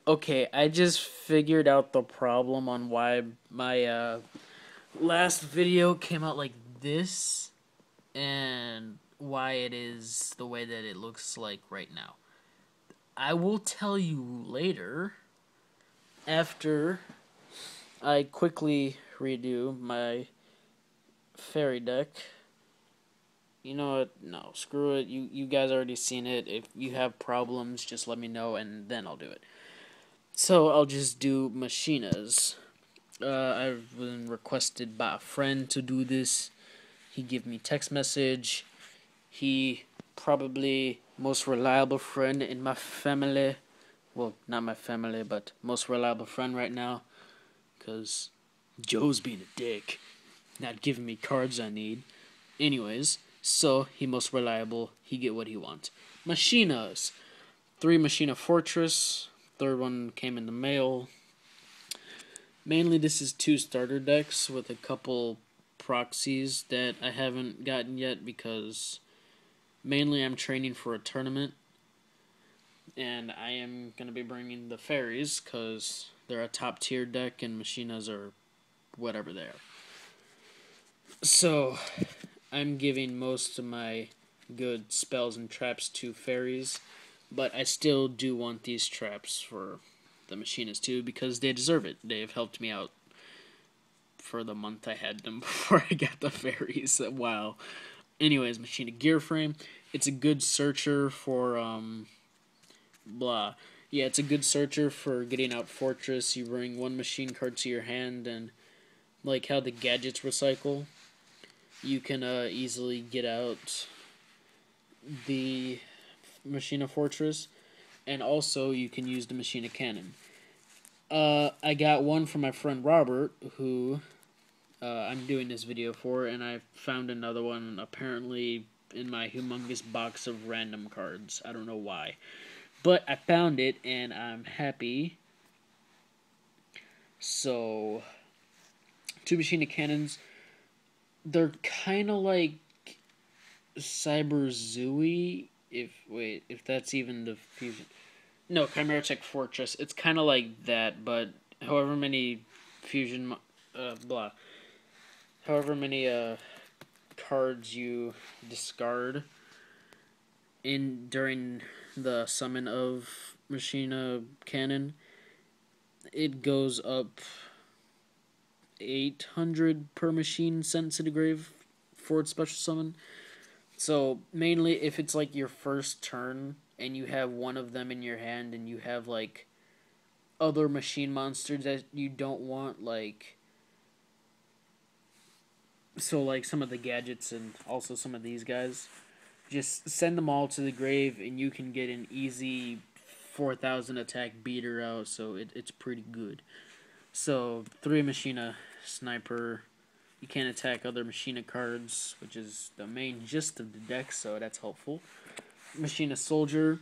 Okay, I just figured out the problem on why my last video came out like this and why it is the way that it looks like right now. I will tell you later after I quickly redo my fairy deck. You know what? No, screw it. You guys already seen it. If you have problems, just let me know and then I'll do it. So I'll just do Machinas. I've been requested by a friend to do this. He gave me text message. He probably most reliable friend in my family. Well, not my family, but most reliable friend right now. Cause Joe's being a dick, not giving me cards I need. Anyways, so he most reliable. He get what he wants. Machinas. 3 Machina Fortress. Third one came in the mail. Mainly, this is 2 starter decks with a couple proxies that I haven't gotten yet because mainly I'm training for a tournament. And I am going to be bringing the fairies because they're a top tier deck and Machinas are whatever they are. So, I'm giving most of my good spells and traps to fairies, but I still do want these traps for the Machinas too because they deserve it. They've helped me out for the month I had them before I got the fairies. Wow. Anyways, Machina gear frame. It's a good searcher for blah. Yeah, it's a good searcher for getting out Fortress. You bring 1 machine card to your hand, and like how the gadgets recycle, you can easily get out the Machina Fortress, and also you can use the Machina Cannon. I got one from my friend Robert, who I'm doing this video for, and I found another one apparently in my humongous box of random cards. I don't know why. But I found it, and I'm happy. So, 2 Machina Cannons, they're kind of like Cyber Zooey, if that's even the fusion. No, Chimera Tech Fortress. It's kind of like that, but however many fusion, blah. However many cards you discard during the summon of Machina Cannon, it goes up 800 per machine sent to the grave for its special summon. So mainly if it's like your first turn and you have one of them in your hand and you have like other machine monsters that you don't want, like like some of the gadgets and also some of these guys, just send them all to the grave and you can get an easy 4,000 attack beater out, so it's pretty good. So 3 Machina Sniper. You can't attack other Machina cards, which is the main gist of the deck, so that's helpful. Machina Soldier.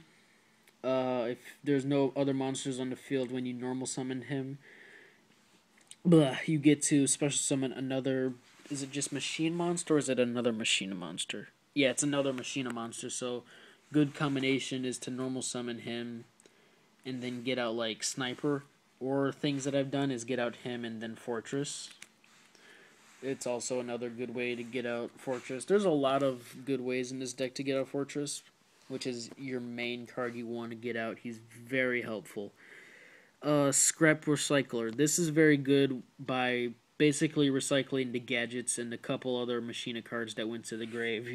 If there's no other monsters on the field when you normal summon him, you get to special summon another. Is it just Machine Monster or is it another Machina Monster? Yeah, it's another Machina Monster, so good combination is to normal summon him and then get out like Sniper, or things that I've done is get out him and then Fortress. It's also another good way to get out Fortress. There's a lot of good ways in this deck to get out Fortress, which is your main card you want to get out. He's very helpful. Scrap Recycler. This is very good by basically recycling the gadgets and a couple other Machina cards that went to the grave,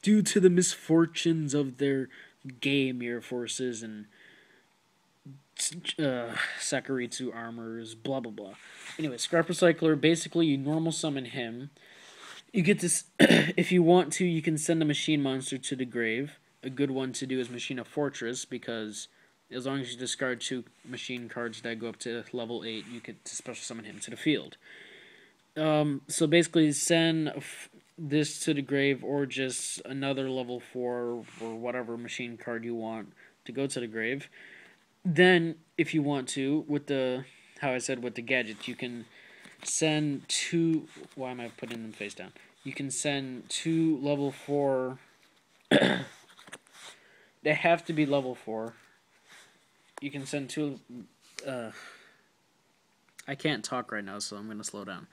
due to the misfortunes of their game Air Forces and Sakuritsu armors, blah blah blah. Anyway, Scrap Recycler, basically you normal summon him. You get this, if you want to, you can send a machine monster to the grave. A good one to do is Machina Fortress, because as long as you discard 2 machine cards that go up to level 8, you could special summon him to the field. So basically send this to the grave, or just another level 4 or whatever machine card you want to go to the grave. Then, if you want to, with the, how I said with the gadgets, you can send 2, why am I putting them face down? You can send 2 level 4, they have to be level 4, you can send two. I can't talk right now, so I'm gonna slow down.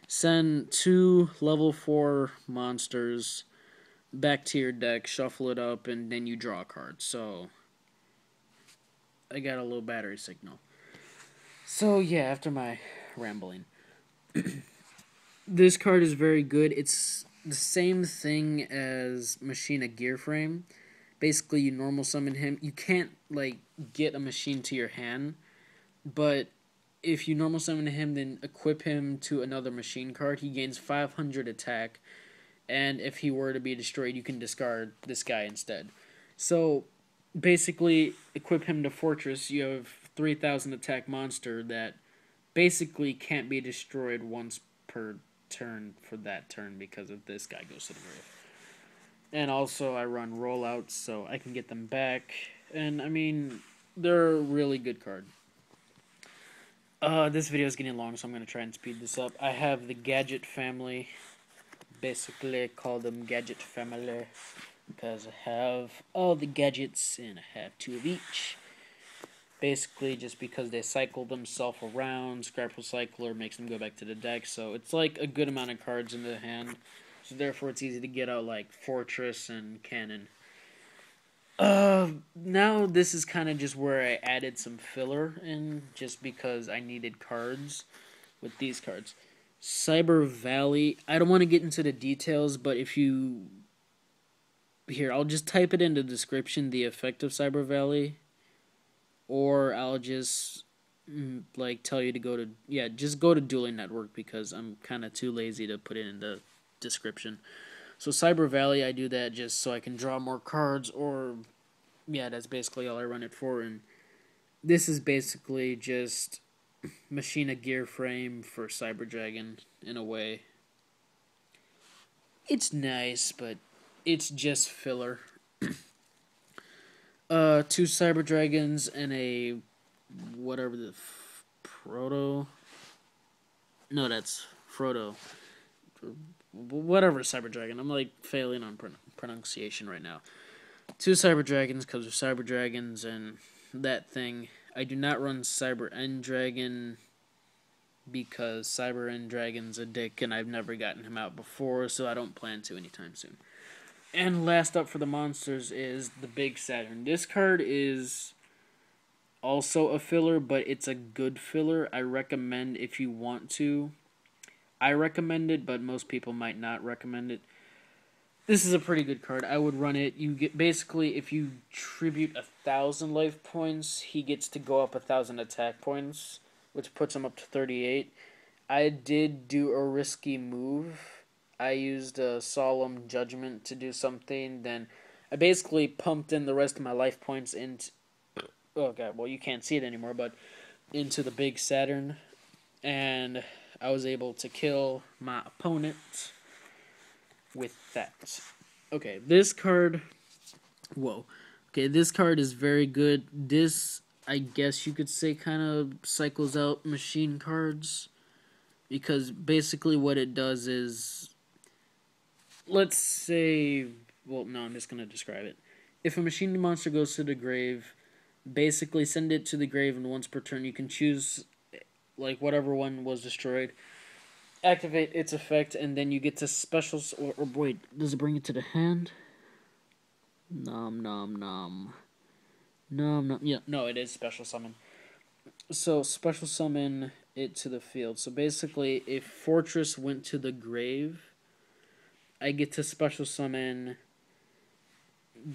Send 2 level 4 monsters back to your deck, shuffle it up, and then you draw a card. So I got a little battery signal. So yeah, after my rambling, this card is very good. It's the same thing as Machina Gear Frame. Basically, you normal summon him. You can't like get a machine to your hand, but if you normal summon him, then equip him to another machine card. He gains 500 attack, and if he were to be destroyed, you can discard this guy instead. So basically, equip him to Fortress. You have 3,000 attack monster that basically can't be destroyed once per turn for that turn because of this guy goes to the grave. And also, I run rollouts so I can get them back. And I mean, they're a really good card. This video is getting long, so I'm going to try and speed this up. I have the Gadget family. Basically, call them Gadget family because I have all the gadgets and I have 2 of each. Basically, just because they cycle themselves around, Scrap Recycler makes them go back to the deck, so it's like a good amount of cards in the hand. So therefore, it's easy to get out like Fortress and Cannon. Now this is kind of just where I added some filler in, just because I needed cards with these cards. Cyber Valley, I don't want to get into the details, but if you... Here, I'll just type it in the description, the effect of Cyber Valley. Or I'll just, like, tell you to go to... Yeah, just go to Dueling Network, because I'm kind of too lazy to put it in the description. So Cyber Valley, I do that just so I can draw more cards, or... Yeah, that's basically all I run it for, and this is basically just Machina Gear Frame for Cyber Dragon, in a way. It's nice, but it's just filler. 2 Cyber Dragons and a... whatever the... Proto... No, that's Frodo. Whatever Cyber Dragon. I'm, like, failing on pronunciation right now. 2 Cyber Dragons because of Cyber Dragons and that thing. I do not run Cyber End Dragon because Cyber End Dragon's a dick and I've never gotten him out before, so I don't plan to anytime soon. And last up for the monsters is the Big Saturn. This card is also a filler, but it's a good filler. I recommend if you want to. I recommend it, but most people might not recommend it. This is a pretty good card. I would run it. You get basically, if you tribute 1,000 life points, he gets to go up 1,000 attack points, which puts him up to 38. I did do a risky move. I used a Solemn Judgment to do something. Then I basically pumped in the rest of my life points into... Oh god, well you can't see it anymore, but into the Big Saturn. And I was able to kill my opponent with that. Okay, this card... Whoa. Okay, this card is very good. This, I guess you could say, kind of cycles out machine cards. Because basically what it does is... Let's say... Well, no, I'm just going to describe it. If a machine monster goes to the grave, basically send it to the grave, and once per turn you can choose, like, whatever one was destroyed. Activate its effect, and then you get to special... Or wait, does it bring it to the hand? Nom nom nom. Nom nom. Yeah, no, it is special summon. So, special summon it to the field. So basically, if Fortress went to the grave, I get to special summon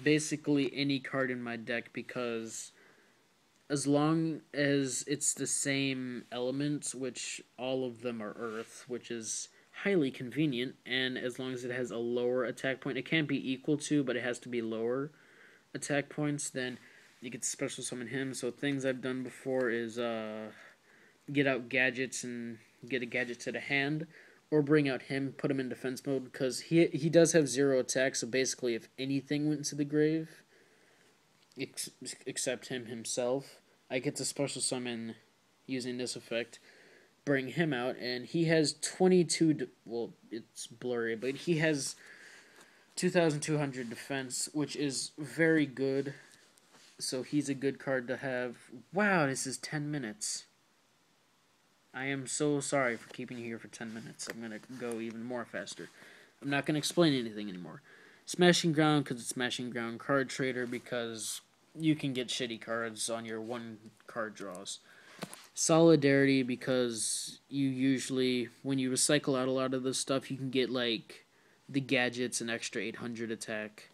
basically any card in my deck, because as long as it's the same elements, which all of them are earth, which is highly convenient, and as long as it has a lower attack point, it can't be equal to, but it has to be lower attack points, then you get to special summon him. So things I've done before is get out gadgets and get a gadget to the hand, or bring out him, put him in defense mode, because he does have 0 attack, so basically if anything went to the grave, except him himself, I get to special summon using this effect, bring him out, and he has 22, well, it's blurry, but he has 2,200 defense, which is very good. So he's a good card to have. Wow, this is 10 minutes. I am so sorry for keeping you here for 10 minutes. I'm going to go even more faster. I'm not going to explain anything anymore. Smashing Ground because it's Smashing Ground. Card Trader because you can get shitty cards on your one card draws. Solidarity because you usually, when you recycle out a lot of this stuff, you can get like the gadgets and extra 800 attack.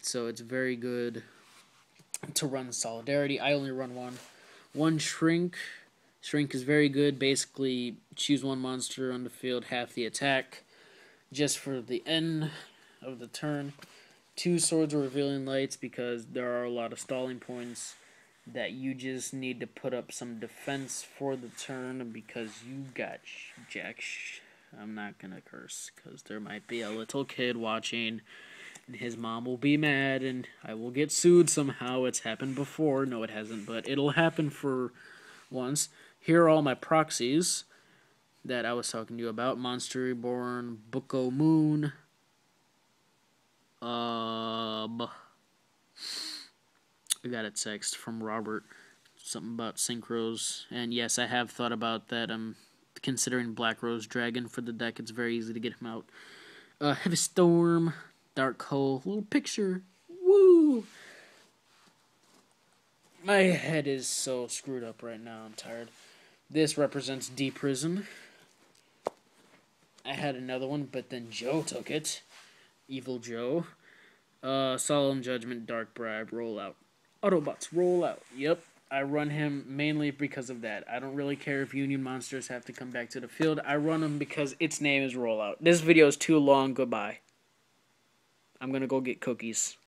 So it's very good to run Solidarity. I only run one. One Shrink. Shrink is very good. Basically, choose one monster on the field, half the attack, just for the end of the turn. 2 Swords of Revealing Lights because there are a lot of stalling points that you just need to put up some defense for the turn because you got I'm not gonna curse because there might be a little kid watching and his mom will be mad and I will get sued somehow. It's happened before. No, it hasn't, but it'll happen for once. Here are all my proxies that I was talking to you about. Monster Reborn, Book o' Moon, I got a text from Robert, something about synchros, and yes, I have thought about that. I'm considering Black Rose Dragon for the deck. It's very easy to get him out. Heavy Storm, Dark Hole, little picture. Woo! My head is so screwed up right now. I'm tired. This represents Deep Prison. I had another one, but then Joe took it. Evil Joe. Solemn Judgment, Dark Bribe, roll out. Autobots, roll out. Yep, I run him mainly because of that. I don't really care if Union monsters have to come back to the field. I run him because its name is Rollout. This video is too long. Goodbye. I'm gonna go get cookies.